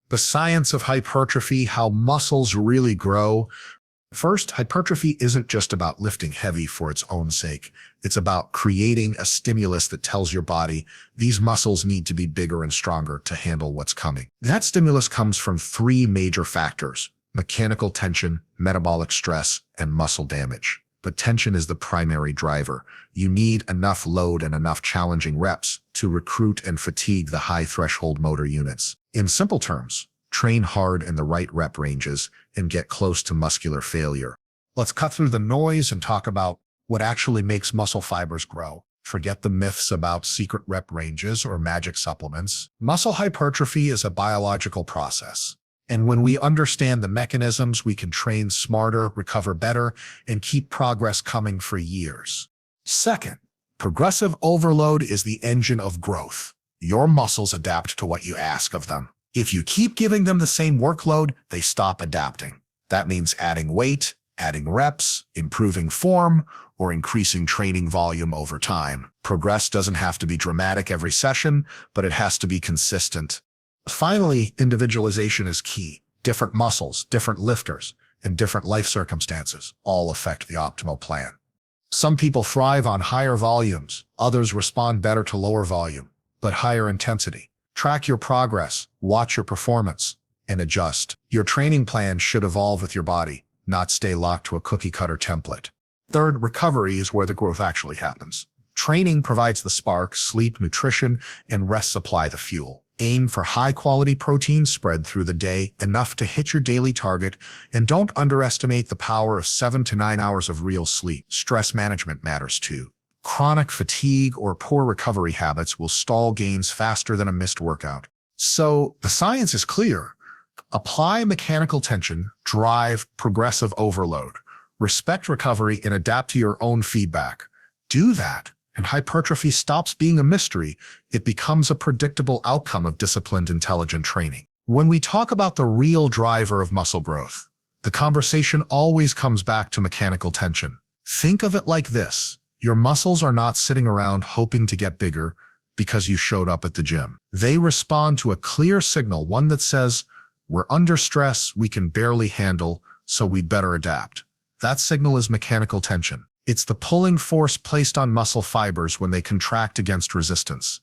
The Science of Hypertrophy, how muscles really grow. First, hypertrophy isn't just about lifting heavy for its own sake. It's about creating a stimulus that tells your body these muscles need to be bigger and stronger to handle what's coming. That stimulus comes from three major factors: mechanical tension, metabolic stress, and muscle damage. But tension is the primary driver. You need enough load and enough challenging reps to recruit and fatigue the high-threshold motor units. In simple terms, train hard in the right rep ranges and get close to muscular failure. Let's cut through the noise and talk about what actually makes muscle fibers grow. Forget the myths about secret rep ranges or magic supplements. Muscle hypertrophy is a biological process. And when we understand the mechanisms, we can train smarter, recover better, and keep progress coming for years. Second, progressive overload is the engine of growth. Your muscles adapt to what you ask of them. If you keep giving them the same workload, they stop adapting. That means adding weight, adding reps, improving form, or increasing training volume over time. Progress doesn't have to be dramatic every session, but it has to be consistent. Finally, individualization is key. Different muscles, different lifters, and different life circumstances all affect the optimal plan. Some people thrive on higher volumes, others respond better to lower volume, but higher intensity. Track your progress, watch your performance, and adjust. Your training plan should evolve with your body, not stay locked to a cookie-cutter template. Third, recovery is where the growth actually happens. Training provides the spark, sleep, nutrition, and rest supply the fuel. Aim for high-quality protein spread through the day, enough to hit your daily target, and don't underestimate the power of 7 to 9 hours of real sleep. Stress management matters too. Chronic fatigue or poor recovery habits will stall gains faster than a missed workout. So the science is clear. Apply mechanical tension, drive progressive overload, respect recovery, and adapt to your own feedback. Do that, and hypertrophy stops being a mystery. It becomes a predictable outcome of disciplined, intelligent training. When we talk about the real driver of muscle growth, the conversation always comes back to mechanical tension. Think of it like this. Your muscles are not sitting around hoping to get bigger because you showed up at the gym. They respond to a clear signal, one that says, we're under stress, we can barely handle, so we'd better adapt. That signal is mechanical tension. It's the pulling force placed on muscle fibers when they contract against resistance.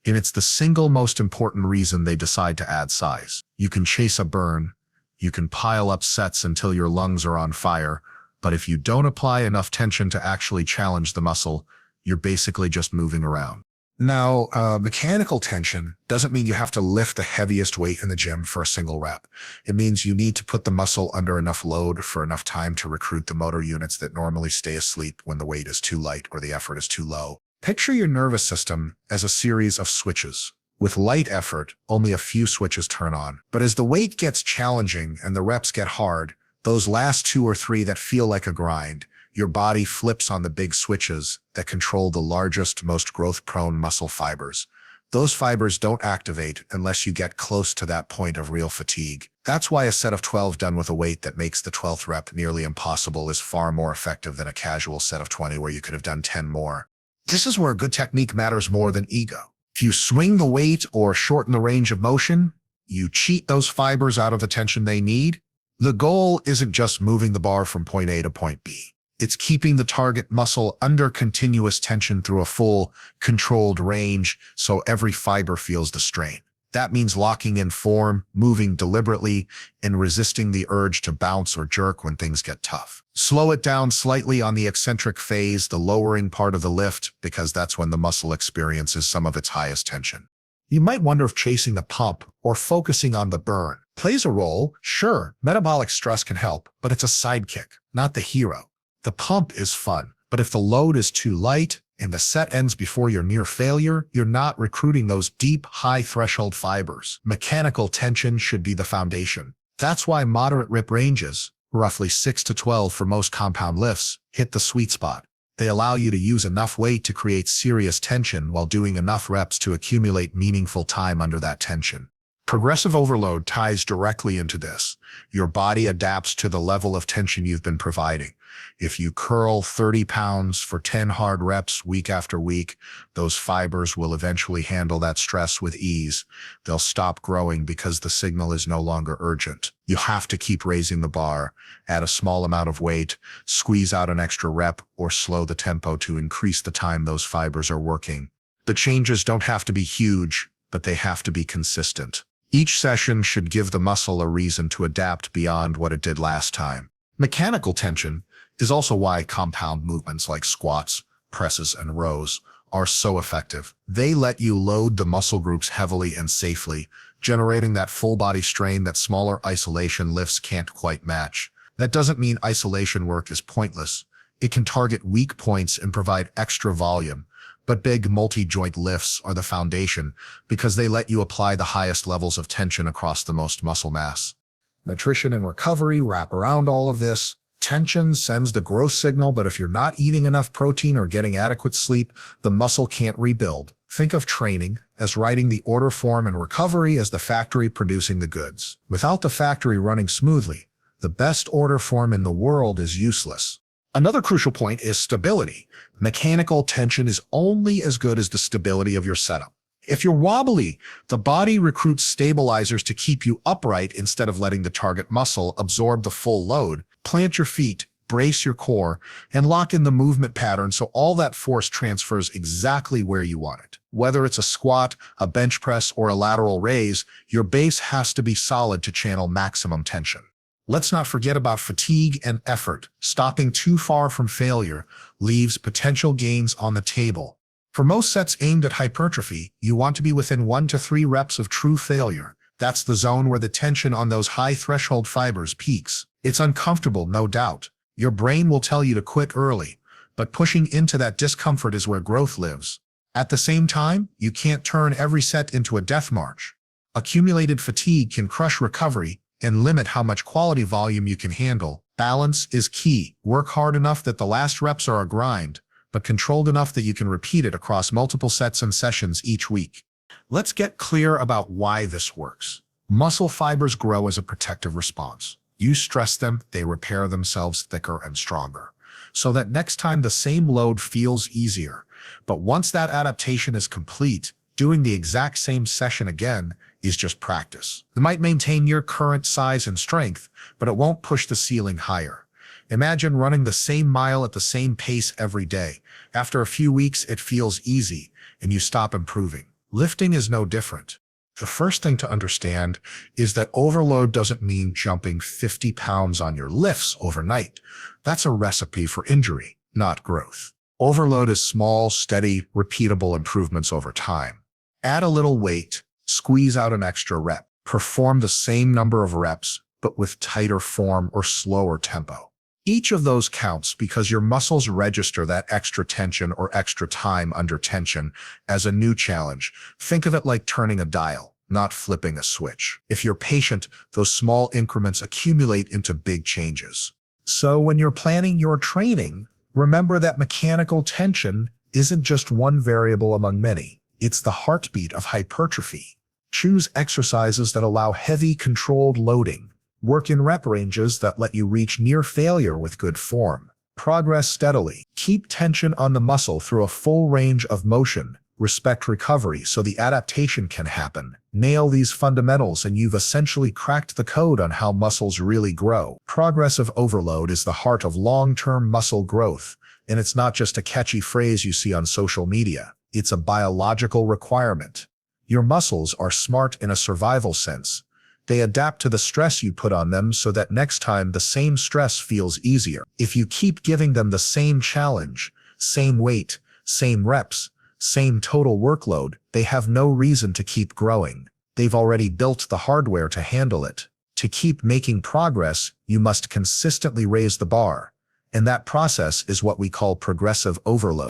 And it's the single most important reason they decide to add size. You can chase a burn, you can pile up sets until your lungs are on fire, but if you don't apply enough tension to actually challenge the muscle, you're basically just moving around. Now, mechanical tension doesn't mean you have to lift the heaviest weight in the gym for a single rep. It means you need to put the muscle under enough load for enough time to recruit the motor units that normally stay asleep when the weight is too light or the effort is too low. Picture your nervous system as a series of switches. With light effort, only a few switches turn on. But as the weight gets challenging and the reps get hard, those last 2 or 3 that feel like a grind, your body flips on the big switches that control the largest, most growth-prone muscle fibers. Those fibers don't activate unless you get close to that point of real fatigue. That's why a set of 12 done with a weight that makes the 12th rep nearly impossible is far more effective than a casual set of 20 where you could have done 10 more. This is where good technique matters more than ego. If you swing the weight or shorten the range of motion, you cheat those fibers out of the tension they need. The goal isn't just moving the bar from point A to point B. It's keeping the target muscle under continuous tension through a full, controlled range so every fiber feels the strain. That means locking in form, moving deliberately, and resisting the urge to bounce or jerk when things get tough. Slow it down slightly on the eccentric phase, the lowering part of the lift, because that's when the muscle experiences some of its highest tension. You might wonder if chasing the pump or focusing on the burn plays a role. Sure, metabolic stress can help, but it's a sidekick, not the hero. The pump is fun, but if the load is too light and the set ends before you're near failure, you're not recruiting those deep, high-threshold fibers. Mechanical tension should be the foundation. That's why moderate rep ranges, roughly 6 to 12 for most compound lifts, hit the sweet spot. They allow you to use enough weight to create serious tension while doing enough reps to accumulate meaningful time under that tension. Progressive overload ties directly into this. Your body adapts to the level of tension you've been providing. If you curl 30 pounds for 10 hard reps week after week, those fibers will eventually handle that stress with ease. They'll stop growing because the signal is no longer urgent. You have to keep raising the bar, add a small amount of weight, squeeze out an extra rep, or slow the tempo to increase the time those fibers are working. The changes don't have to be huge, but they have to be consistent. Each session should give the muscle a reason to adapt beyond what it did last time. Mechanical tension is also why compound movements like squats, presses, and rows are so effective. They let you load the muscle groups heavily and safely, generating that full body strain that smaller isolation lifts can't quite match. That doesn't mean isolation work is pointless. It can target weak points and provide extra volume. But big multi-joint lifts are the foundation because they let you apply the highest levels of tension across the most muscle mass. Nutrition and recovery wrap around all of this. Tension sends the growth signal, but if you're not eating enough protein or getting adequate sleep, the muscle can't rebuild. Think of training as writing the order form and recovery as the factory producing the goods. Without the factory running smoothly, the best order form in the world is useless. Another crucial point is stability. Mechanical tension is only as good as the stability of your setup. If you're wobbly, the body recruits stabilizers to keep you upright instead of letting the target muscle absorb the full load. Plant your feet, brace your core, and lock in the movement pattern so all that force transfers exactly where you want it. Whether it's a squat, a bench press, or a lateral raise, your base has to be solid to channel maximum tension. Let's not forget about fatigue and effort. Stopping too far from failure leaves potential gains on the table. For most sets aimed at hypertrophy, you want to be within 1 to 3 reps of true failure. That's the zone where the tension on those high threshold fibers peaks. It's uncomfortable, no doubt. Your brain will tell you to quit early, but pushing into that discomfort is where growth lives. At the same time, you can't turn every set into a death march. Accumulated fatigue can crush recovery and limit how much quality volume you can handle. Balance is key. Work hard enough that the last reps are a grind, but controlled enough that you can repeat it across multiple sets and sessions each week. Let's get clear about why this works. Muscle fibers grow as a protective response. You stress them, they repair themselves thicker and stronger, so that next time the same load feels easier. But once that adaptation is complete, doing the exact same session again is just practice. It might maintain your current size and strength, but it won't push the ceiling higher. Imagine running the same mile at the same pace every day. After a few weeks, it feels easy, and you stop improving. Lifting is no different. The first thing to understand is that overload doesn't mean jumping 50 pounds on your lifts overnight. That's a recipe for injury, not growth. Overload is small, steady, repeatable improvements over time. Add a little weight, squeeze out an extra rep, perform the same number of reps, but with tighter form or slower tempo. Each of those counts because your muscles register that extra tension or extra time under tension as a new challenge. Think of it like turning a dial, not flipping a switch. If you're patient, those small increments accumulate into big changes. So when you're planning your training, remember that mechanical tension isn't just one variable among many. It's the heartbeat of hypertrophy. Choose exercises that allow heavy, controlled loading. Work in rep ranges that let you reach near failure with good form. Progress steadily. Keep tension on the muscle through a full range of motion. Respect recovery so the adaptation can happen. Nail these fundamentals and you've essentially cracked the code on how muscles really grow. Progressive overload is the heart of long-term muscle growth, and it's not just a catchy phrase you see on social media. It's a biological requirement. Your muscles are smart in a survival sense. They adapt to the stress you put on them so that next time the same stress feels easier. If you keep giving them the same challenge, same weight, same reps, same total workload, they have no reason to keep growing. They've already built the hardware to handle it. To keep making progress, you must consistently raise the bar. And that process is what we call progressive overload.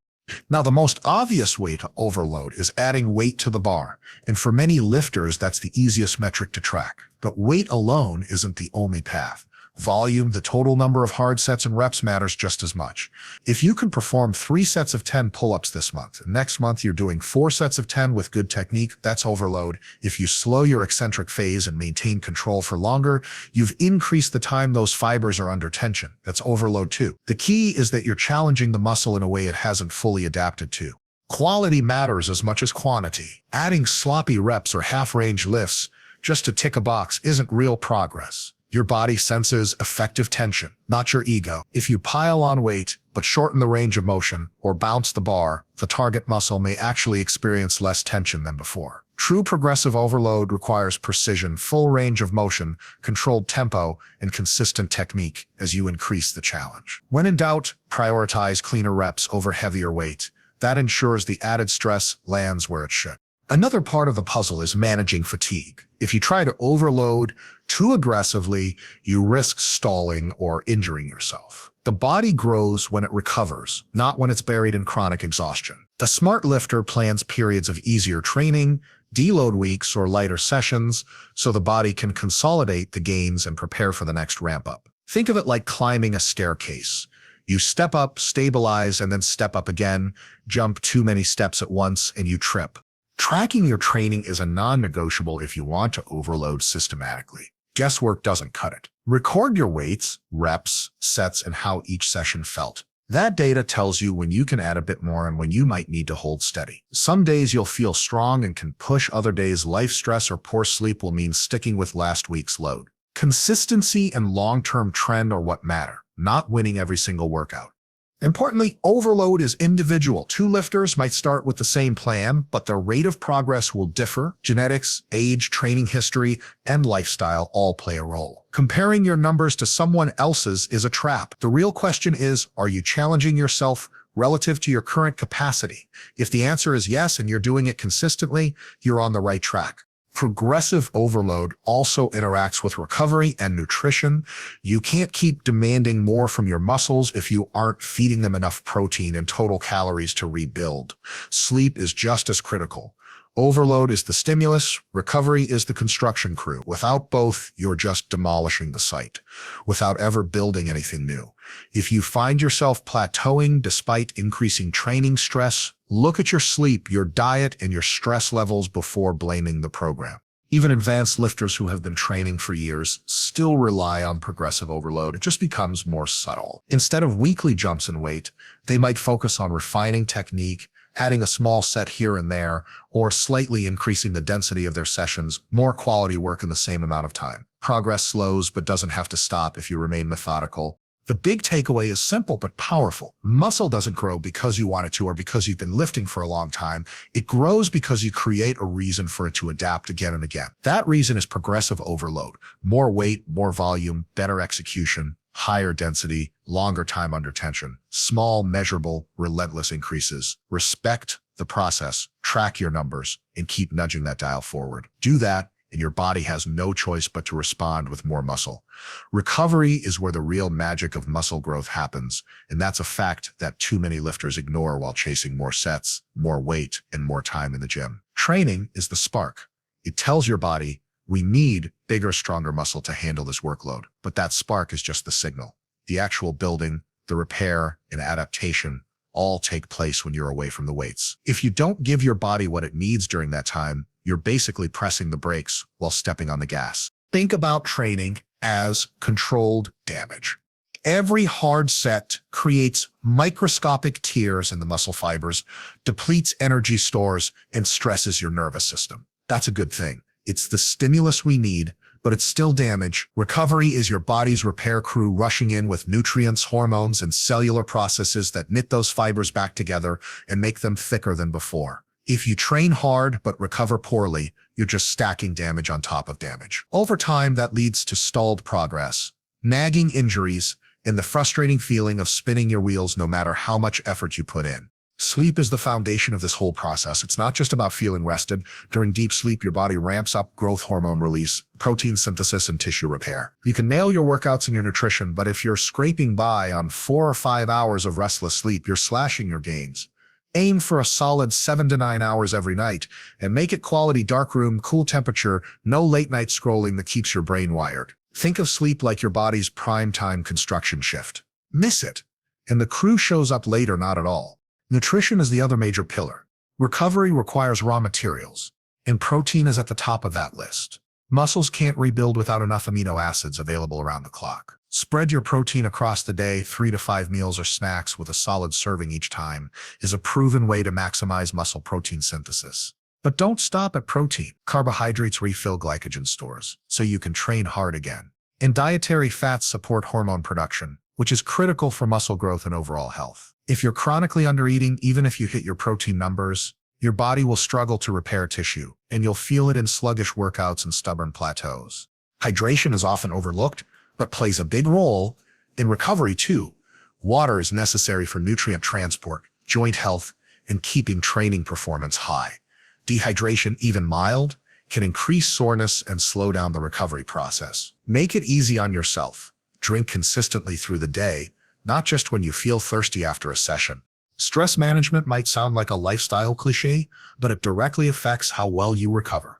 Now, the most obvious way to overload is adding weight to the bar, and for many lifters, that's the easiest metric to track. But weight alone isn't the only path. Volume, the total number of hard sets and reps, matters just as much. If you can perform 3 sets of 10 pull-ups this month, and next month you're doing 4 sets of 10 with good technique, that's overload. If you slow your eccentric phase and maintain control for longer, you've increased the time those fibers are under tension. That's overload too. The key is that you're challenging the muscle in a way it hasn't fully adapted to. Quality matters as much as quantity. Adding sloppy reps or half-range lifts just to tick a box isn't real progress. Your body senses effective tension, not your ego. If you pile on weight, but shorten the range of motion or bounce the bar, the target muscle may actually experience less tension than before. True progressive overload requires precision, full range of motion, controlled tempo, and consistent technique as you increase the challenge. When in doubt, prioritize cleaner reps over heavier weight. That ensures the added stress lands where it should. Another part of the puzzle is managing fatigue. If you try to overload too aggressively, you risk stalling or injuring yourself. The body grows when it recovers, not when it's buried in chronic exhaustion. The smart lifter plans periods of easier training, deload weeks, or lighter sessions so the body can consolidate the gains and prepare for the next ramp-up. Think of it like climbing a staircase. You step up, stabilize, and then step up again. Jump too many steps at once and you trip. Tracking your training is a non-negotiable if you want to overload systematically. Guesswork doesn't cut it. Record your weights, reps, sets, and how each session felt. That data tells you when you can add a bit more and when you might need to hold steady. Some days you'll feel strong and can push, other days life stress or poor sleep will mean sticking with last week's load. Consistency and long-term trend are what matter, not winning every single workout. Importantly, overload is individual. 2 lifters might start with the same plan, but their rate of progress will differ. Genetics, age, training history, and lifestyle all play a role. Comparing your numbers to someone else's is a trap. The real question is, are you challenging yourself relative to your current capacity? If the answer is yes and you're doing it consistently, you're on the right track. Progressive overload also interacts with recovery and nutrition. You can't keep demanding more from your muscles if you aren't feeding them enough protein and total calories to rebuild. Sleep is just as critical. Overload is the stimulus, recovery is the construction crew. Without both, you're just demolishing the site, without ever building anything new. If you find yourself plateauing despite increasing training stress, look at your sleep, your diet, and your stress levels before blaming the program. Even advanced lifters who have been training for years still rely on progressive overload. It just becomes more subtle. Instead of weekly jumps in weight, they might focus on refining technique, adding a small set here and there, or slightly increasing the density of their sessions, more quality work in the same amount of time. Progress slows but doesn't have to stop if you remain methodical. The big takeaway is simple but powerful. Muscle doesn't grow because you want it to or because you've been lifting for a long time. It grows because you create a reason for it to adapt again and again. That reason is progressive overload. More weight, more volume, better execution, higher density, longer time under tension, small, measurable, relentless increases. Respect the process, track your numbers, and keep nudging that dial forward. Do that, and your body has no choice but to respond with more muscle. Recovery is where the real magic of muscle growth happens, and that's a fact that too many lifters ignore while chasing more sets, more weight, and more time in the gym. Training is the spark. It tells your body, we need bigger, stronger muscle to handle this workload. But that spark is just the signal. The actual building, the repair, and adaptation all take place when you're away from the weights. If you don't give your body what it needs during that time, you're basically pressing the brakes while stepping on the gas. Think about training as controlled damage. Every hard set creates microscopic tears in the muscle fibers, depletes energy stores, and stresses your nervous system. That's a good thing. It's the stimulus we need, but it's still damage. Recovery is your body's repair crew rushing in with nutrients, hormones, and cellular processes that knit those fibers back together and make them thicker than before. If you train hard but recover poorly, you're just stacking damage on top of damage. Over time, that leads to stalled progress, nagging injuries, and the frustrating feeling of spinning your wheels no matter how much effort you put in. Sleep is the foundation of this whole process. It's not just about feeling rested. During deep sleep, your body ramps up growth hormone release, protein synthesis, and tissue repair. You can nail your workouts and your nutrition, but if you're scraping by on 4 or 5 hours of restless sleep, you're slashing your gains. Aim for a solid 7 to 9 hours every night, and make it quality darkroom, cool temperature, no late night scrolling that keeps your brain wired. Think of sleep like your body's prime-time construction shift. Miss it, and the crew shows up later not at all. Nutrition is the other major pillar. Recovery requires raw materials, and protein is at the top of that list. Muscles can't rebuild without enough amino acids available around the clock. Spread your protein across the day. 3 to 5 meals or snacks with a solid serving each time is a proven way to maximize muscle protein synthesis. But don't stop at protein. Carbohydrates refill glycogen stores, so you can train hard again. And dietary fats support hormone production, which is critical for muscle growth and overall health. If you're chronically undereating, even if you hit your protein numbers, your body will struggle to repair tissue, and you'll feel it in sluggish workouts and stubborn plateaus. Hydration is often overlooked, but plays a big role in recovery too. Water is necessary for nutrient transport, joint health, and keeping training performance high. Dehydration, even mild, can increase soreness and slow down the recovery process. Make it easy on yourself. Drink consistently through the day, not just when you feel thirsty after a session. Stress management might sound like a lifestyle cliche, but it directly affects how well you recover.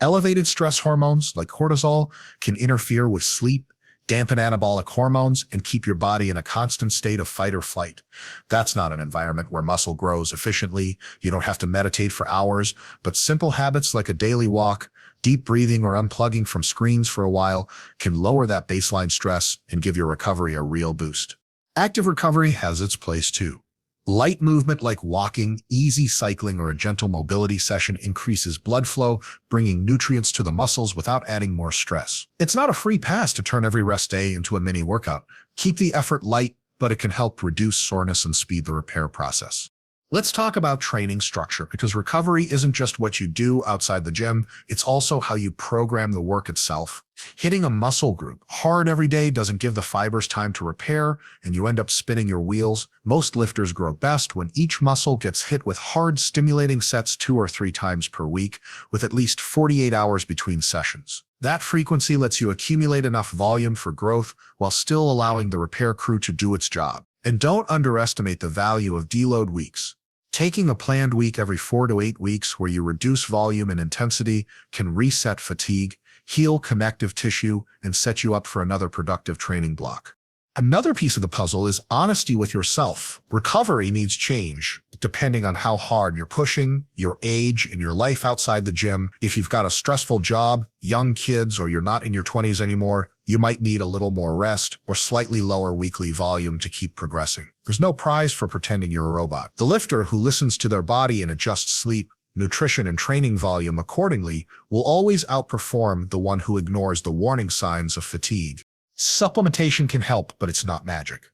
Elevated stress hormones like cortisol can interfere with sleep, dampen anabolic hormones, and keep your body in a constant state of fight or flight. That's not an environment where muscle grows efficiently. You don't have to meditate for hours, but simple habits like a daily walk, deep breathing, or unplugging from screens for a while can lower that baseline stress and give your recovery a real boost. Active recovery has its place too. Light movement like walking, easy cycling, or a gentle mobility session increases blood flow, bringing nutrients to the muscles without adding more stress. It's not a free pass to turn every rest day into a mini workout. Keep the effort light, but it can help reduce soreness and speed the repair process. Let's talk about training structure, because recovery isn't just what you do outside the gym, it's also how you program the work itself. Hitting a muscle group hard every day doesn't give the fibers time to repair, and you end up spinning your wheels. Most lifters grow best when each muscle gets hit with hard, stimulating sets 2 or 3 times per week, with at least 48 hours between sessions. That frequency lets you accumulate enough volume for growth while still allowing the repair crew to do its job. And don't underestimate the value of deload weeks. Taking a planned week every 4 to 8 weeks where you reduce volume and intensity can reset fatigue, heal connective tissue, and set you up for another productive training block. Another piece of the puzzle is honesty with yourself. Recovery needs change, depending on how hard you're pushing, your age, and your life outside the gym. If you've got a stressful job, young kids, or you're not in your 20s anymore, you might need a little more rest or slightly lower weekly volume to keep progressing. There's no prize for pretending you're a robot. The lifter who listens to their body and adjusts sleep, nutrition, and training volume accordingly will always outperform the one who ignores the warning signs of fatigue. Supplementation can help, but it's not magic.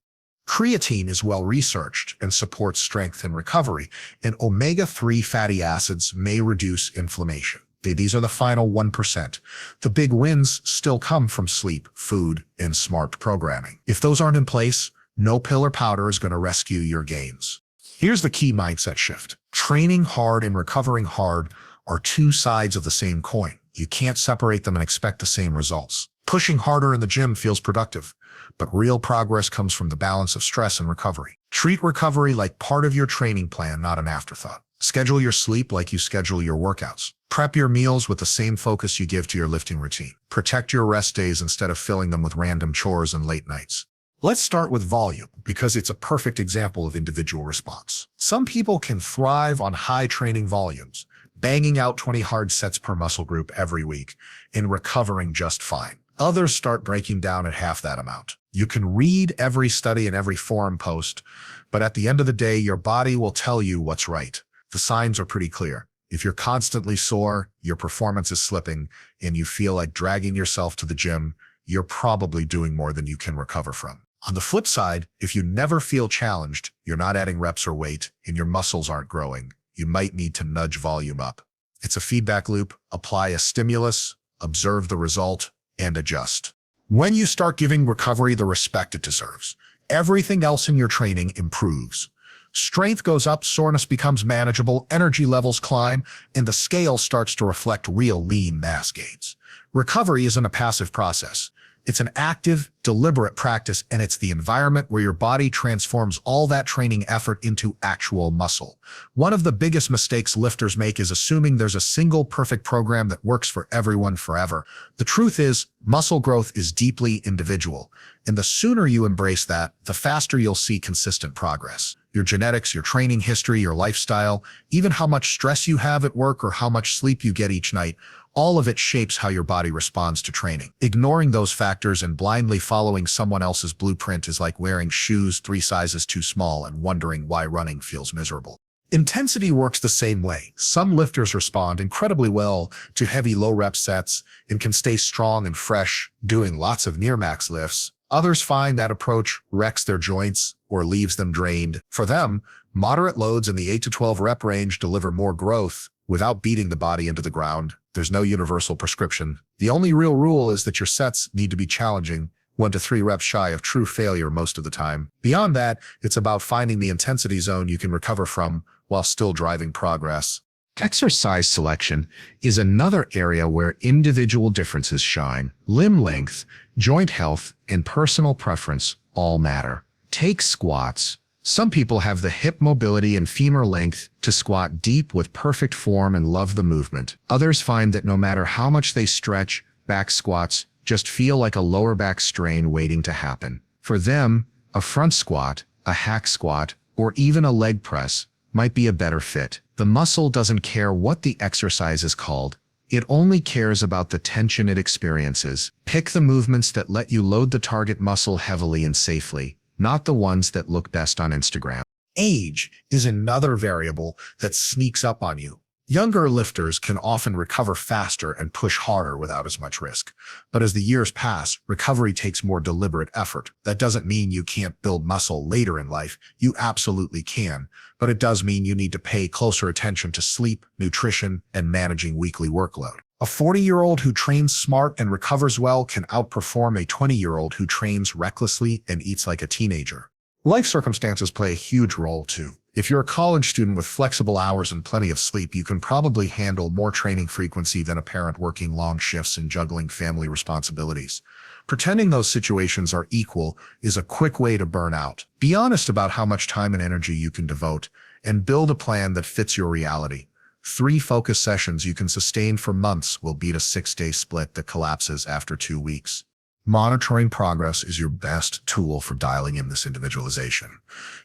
Creatine is well-researched and supports strength and recovery, and omega-3 fatty acids may reduce inflammation. These are the final 1%. The big wins still come from sleep, food, and smart programming. If those aren't in place, no pill or powder is going to rescue your gains. Here's the key mindset shift. Training hard and recovering hard are 2 sides of the same coin. You can't separate them and expect the same results. Pushing harder in the gym feels productive, but real progress comes from the balance of stress and recovery. Treat recovery like part of your training plan, not an afterthought. Schedule your sleep like you schedule your workouts. Prep your meals with the same focus you give to your lifting routine. Protect your rest days instead of filling them with random chores and late nights. Let's start with volume, because it's a perfect example of individual response. Some people can thrive on high training volumes, banging out 20 hard sets per muscle group every week, and recovering just fine. Others start breaking down at half that amount. You can read every study and every forum post, but at the end of the day, your body will tell you what's right. The signs are pretty clear. If you're constantly sore, your performance is slipping, and you feel like dragging yourself to the gym, you're probably doing more than you can recover from. On the flip side, if you never feel challenged, you're not adding reps or weight, and your muscles aren't growing, you might need to nudge volume up. It's a feedback loop. Apply a stimulus, observe the result, and adjust. When you start giving recovery the respect it deserves, everything else in your training improves. Strength goes up, soreness becomes manageable, energy levels climb, and the scale starts to reflect real lean mass gains. Recovery isn't a passive process. It's an active, deliberate practice, and it's the environment where your body transforms all that training effort into actual muscle. One of the biggest mistakes lifters make is assuming there's a single perfect program that works for everyone forever. The truth is, muscle growth is deeply individual, and the sooner you embrace that, the faster you'll see consistent progress. Your genetics, your training history, your lifestyle, even how much stress you have at work or how much sleep you get each night, all of it shapes how your body responds to training. Ignoring those factors and blindly following someone else's blueprint is like wearing shoes 3 sizes too small and wondering why running feels miserable. Intensity works the same way. Some lifters respond incredibly well to heavy low-rep sets and can stay strong and fresh doing lots of near-max lifts. Others find that approach wrecks their joints or leaves them drained. For them, moderate loads in the 8 to 12 rep range deliver more growth without beating the body into the ground. There's no universal prescription. The only real rule is that your sets need to be challenging, 1 to 3 reps shy of true failure most of the time. Beyond that, it's about finding the intensity zone you can recover from while still driving progress. Exercise selection is another area where individual differences shine. Limb length, joint health, and personal preference all matter. Take squats. Some people have the hip mobility and femur length to squat deep with perfect form and love the movement. Others find that no matter how much they stretch, back squats just feel like a lower back strain waiting to happen. For them, a front squat, a hack squat, or even a leg press might be a better fit. The muscle doesn't care what the exercise is called. It only cares about the tension it experiences. Pick the movements that let you load the target muscle heavily and safely, not the ones that look best on Instagram. Age is another variable that sneaks up on you. Younger lifters can often recover faster and push harder without as much risk. But as the years pass, recovery takes more deliberate effort. That doesn't mean you can't build muscle later in life. You absolutely can. But it does mean you need to pay closer attention to sleep, nutrition, and managing weekly workload. A 40-year-old who trains smart and recovers well can outperform a 20-year-old who trains recklessly and eats like a teenager. Life circumstances play a huge role too. If you're a college student with flexible hours and plenty of sleep, you can probably handle more training frequency than a parent working long shifts and juggling family responsibilities. Pretending those situations are equal is a quick way to burn out. Be honest about how much time and energy you can devote, and build a plan that fits your reality. 3 focus sessions you can sustain for months will beat a 6-day split that collapses after 2 weeks. Monitoring progress is your best tool for dialing in this individualization.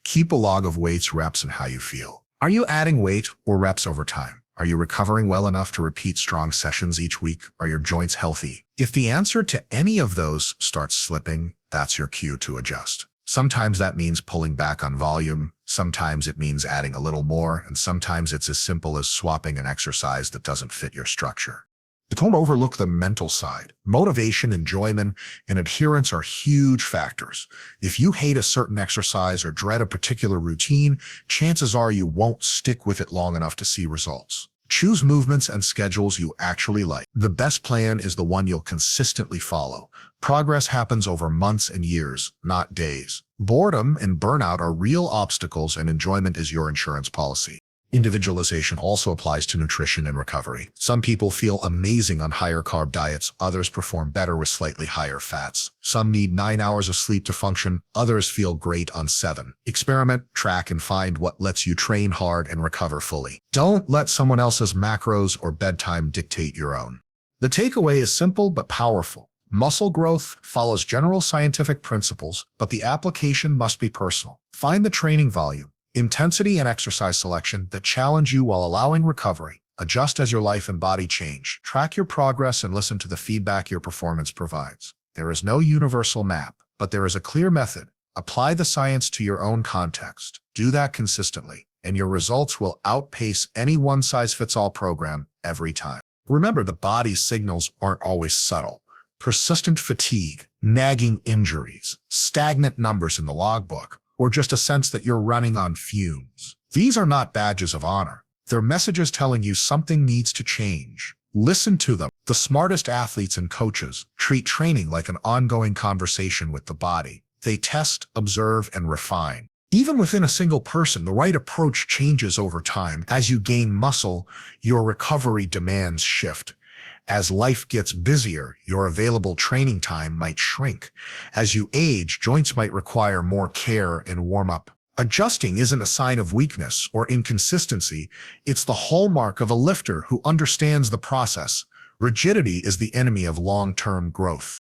Keep a log of weights, reps, and how you feel. Are you adding weight or reps over time? Are you recovering well enough to repeat strong sessions each week? Are your joints healthy? If the answer to any of those starts slipping, that's your cue to adjust. Sometimes that means pulling back on volume, sometimes it means adding a little more, and sometimes it's as simple as swapping an exercise that doesn't fit your structure. Don't overlook the mental side. Motivation, enjoyment, and adherence are huge factors. If you hate a certain exercise or dread a particular routine, chances are you won't stick with it long enough to see results. Choose movements and schedules you actually like. The best plan is the one you'll consistently follow. Progress happens over months and years, not days. Boredom and burnout are real obstacles, and enjoyment is your insurance policy. Individualization also applies to nutrition and recovery. Some people feel amazing on higher carb diets, others perform better with slightly higher fats. Some need 9 hours of sleep to function, others feel great on 7. Experiment, track, and find what lets you train hard and recover fully. Don't let someone else's macros or bedtime dictate your own. The takeaway is simple but powerful. Muscle growth follows general scientific principles, but the application must be personal. Find the training volume, intensity, and exercise selection that challenge you while allowing recovery. Adjust as your life and body change. Track your progress and listen to the feedback your performance provides. There is no universal map, but there is a clear method. Apply the science to your own context. Do that consistently, and your results will outpace any one-size-fits-all program every time. Remember, the body's signals aren't always subtle. Persistent fatigue, nagging injuries, stagnant numbers in the logbook, or just a sense that you're running on fumes. These are not badges of honor. They're messages telling you something needs to change. Listen to them. The smartest athletes and coaches treat training like an ongoing conversation with the body. They test, observe, and refine. Even within a single person, the right approach changes over time. As you gain muscle, your recovery demands shift. As life gets busier, your available training time might shrink. As you age, joints might require more care and warm-up. Adjusting isn't a sign of weakness or inconsistency. It's the hallmark of a lifter who understands the process. Rigidity is the enemy of long-term growth.